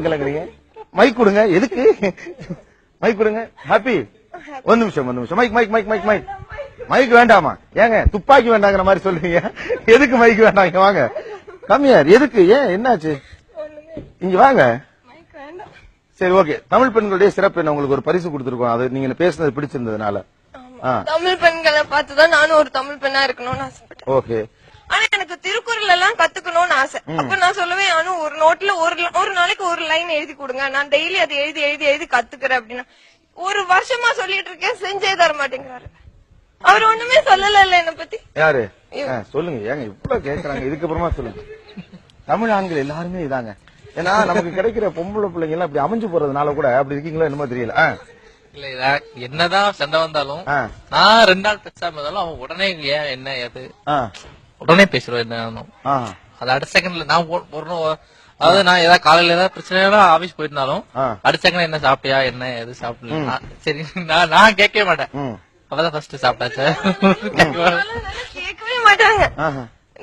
கலங்குறீங்க? Mic கொடுங்க. எதுக்கு mic கொடுங்க? ஹாப்பி. ஒரு நிமிஷம். Mic mic mic mic mic mic வேண்டாமா? ஏங்க துப்பாக்கி வேண்டாங்கிற மாதிரி சொல்லுவீங்க. எதுக்கு மைக் வேண்டாம்? வாங்க கம்மியார். எதுக்கு? ஏன் என்னாச்சு? இங்க வாங்க. சரி, ஓகே. தமிழ் பெண்களுடைய சிறப்பு என்ன? உங்களுக்கு ஒரு பரிசு கொடுத்துருக்கோம். அது நீங்க பேசுனது பிடிச்சிருந்ததுனால. தமிழ் பெண்களை பார்த்துதான் நானும் ஒரு தமிழ் பெண்ணா இருக்கணும்னு ஆசைப்பட்டேன். ஓகே. ஆனா எனக்கு திருக்குறள் எல்லாம் கத்துக்கணும்னு ஆசை. அப்ப நான் சொல்லுவேன், ஆனா ஒரு நோட்ல ஒரு நாளைக்கு ஒரு லைன் எழுதி கொடுங்க, நான் டெய்லி அதை எழுதி எழுதி எழுதி கத்துக்கிறேன் அப்படின்னா. ஒரு வருஷமா சொல்லிட்டு இருக்கேன், செஞ்சே தர மாட்டேங்கிறாரு. அவர் ஒண்ணுமே சொல்லல என்ன பத்தி. யாரு? சொல்லுங்க. ஏங்க இவ்வளவு கேக்குறாங்க, இதுக்கப்புறமா சொல்லுங்க. தமிழ் ஆண்கள் எல்லாருமே இதாங்க. ஏன்னா நமக்கு கிடைக்கிற பொம்பளை பிள்ளைங்க எல்லாம் அப்படி அமைஞ்சு போறதுனால கூட அப்படி இருக்கீங்களா என்னமோ தெரியல. இல்ல, என்னதான் சண்டை வந்தாலும் நான் 2 நாள் பேசாம இருந்தாலும் அவன் உடனே ஏன் என்ன ஏது உடனே பேசுறேன். என்ன அது அடுத்த செகண்ட்ல நான் அதாவது நான் ஏதாவது காலையில ஏதாவது பிரச்சனை ஆபீஸ் போயிருந்தாலும் அடுத்த செகண்ட் என்ன சாப்பிட்டியா என்ன எது சாப்பிடல சரி நான் கேட்கவே மாட்டேன். அவதான் ஃபர்ஸ்ட் சாப்பிட்டாச்சு கேட்கவே மாட்டாங்க.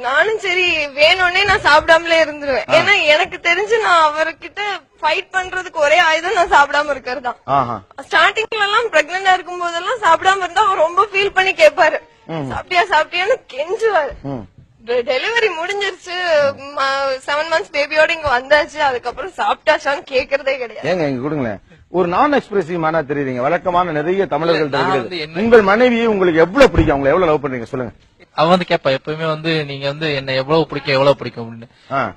நானும் சரி வேணும்னே நான் சாப்பிடாமலே இருந்துருவேன். ஏன்னா எனக்கு தெரிஞ்சு நான் அவர்கிட்ட ஃபைட் பண்றதுக்கு ஒரே ஆயுதம் நான் சாப்பிடாம இருக்கிறதுதான். ஸ்டார்டிங்ல எல்லாம் பிரெக்னெண்டா இருக்கும் போதெல்லாம் சாப்பிடாம இருந்தா அவர் ரொம்ப ஃபீல் பண்ணி கேட்பாரு, சாப்பிட்டியா சாப்பிட்டியான்னு கெஞ்சுவாரு. டெலிவரி முடிஞ்சிருச்சு, 7 months பேபியோட இங்க வந்தாச்சு, அதுக்கப்புறம் சாப்பிட்டாச்சான்னு கேக்குறதே கிடையாது. ஏங்க இங்க கொடுங்களேன். ஒரு நான் எக்ஸ்பிரசிவ் மானா தெரியுறீங்க. வழக்கமான நிறைய தமிழர்கள் உங்கள் மனைவியை உங்களுக்கு எவ்வளவு பிடிக்கும்? அவங்க எவ்வளவு லவ் பண்றீங்க சொல்லுங்க. அவன் வந்து கேப்பா எப்பவுமே வந்து நீங்க வந்து என்ன எவ்வளவு பிடிக்கும் அப்படின்னு.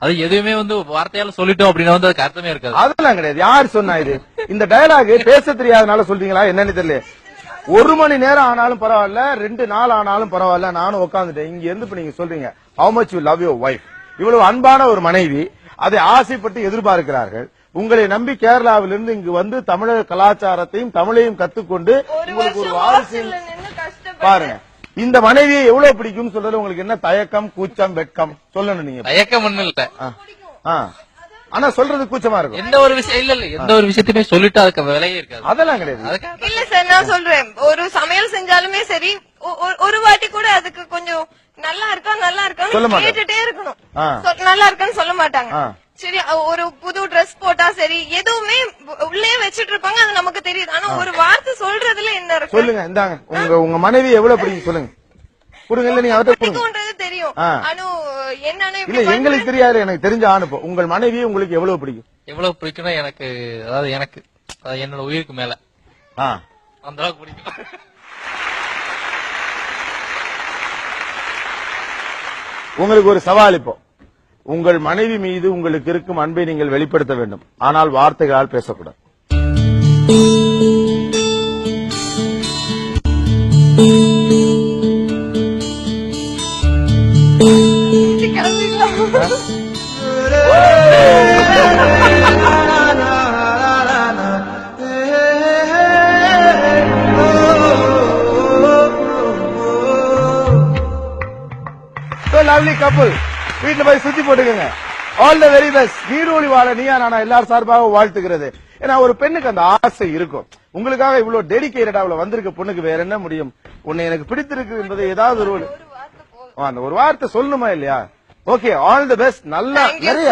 அது எதுவுமே வந்து வார்த்தையால சொல்லிட்டோம் அப்படின்னா வந்து அதுக்கு அர்த்தமே இருக்காது. அதெல்லாம் கிடையாது. யார் சொன்னா இது? இந்த டயலாக் பேச தெரியாதனால சொல்றீங்களா என்னன்னு தெரியல. 1 மணி நேரம் ஆனாலும் பரவாயில்ல, 2 நாள் ஆனாலும் பரவாயில்ல, நானும் உட்காந்துட்டேன். இங்க இருந்து இப்ப நீங்க சொல்றீங்க how much you love your wife. இவ்வளவு அன்பான ஒரு மனைவி அதை ஆசைப்பட்டு எதிர்பார்க்கிறார்கள். உங்களை நம்பி கேரளாவிலிருந்து இங்கு வந்து தமிழக கலாச்சாரத்தையும் தமிழையும் கத்துக்கொண்டு உங்களுக்கு ஒரு வாரிசு பாருங்க. இந்த மனைவியை எவ்வளவு பிடிக்கும் சொல்றது உங்களுக்கு என்ன தயக்கம், கூச்சம், வெட்கம்? சொல்லணும். நீங்க தயக்கம் ஒண்ணு இல்ல, ஆனா சொல்றது கூச்சமா இருக்கும். எந்த ஒரு விஷயம் இல்ல எந்த ஒரு விஷயத்தையுமே சொல்லிட்டு அதுக்கு விலையே இருக்காது. அதெல்லாம் கிடையாது. இல்ல சார், நான் சொல்றேன், ஒரு சமையல் செஞ்சாலுமே சரி ஒரு வாட்டி கூட அதுக்கு கொஞ்சம் நல்லா இருக்கான்னு கேட்டுட்டே இருக்கணும். நல்லா இருக்கான்னு சொல்ல மாட்டாங்க. சரி, ஒரு புது ட்ரெஸ் போட்டா சரி எதுவுமே உள்ளே வச்சிட்டு இருப்பாங்க, அது நமக்கு தெரியுது. ஆனா ஒரு வார்த்தை சொல்றதுல என்ன இருக்கு? சொல்லுங்க. இந்தாங்க உங்க மனைவி எவ்வளவு பிடிக்கும் சொல்லுங்க. கொடுங்க. இல்ல நீங்க அவர்கிட்ட தெரியும். இல்ல எங்களுக்கு தெரியாது, எனக்கு தெரிஞ்ச அனுப்ப. உங்கள் மனைவி உங்களுக்கு எவ்வளவு பிடிக்கும்? எவ்வளவு பிடிக்கும்னா எனக்கு எனக்கு என்னோட உயிருக்கு மேல அந்த அளவுக்கு பிடிக்கும். உங்களுக்கு ஒரு சவால். இப்போ உங்கள் மனைவி மீது உங்களுக்கு இருக்கும் அன்பை நீங்கள் வெளிப்படுத்த வேண்டும், ஆனால் வார்த்தைகளால் பேசக்கூடாது. லவ்லி கப்புள் வீட்டுல போய் சுத்தி போட்டுக்கங்க. All the very best. நீடோழி வாழ நீயா நானா எல்லாரும் சார்பாக வாழ்த்துக்கிறது. ஏன்னா ஒரு பெண்ணுக்கு அந்த ஆசை இருக்கும். உங்களுக்காக இவ்வளவு டெடிகேட்டடா அவ்வளவு வந்திருக்க பொண்ணுக்கு வேற என்ன முடியும்? உன்னை எனக்கு பிடித்திருக்கு என்பது ஏதாவது ஒரு வார்த்தை சொல்லணுமா இல்லையா? Okay, all the best. நல்லா நிறைய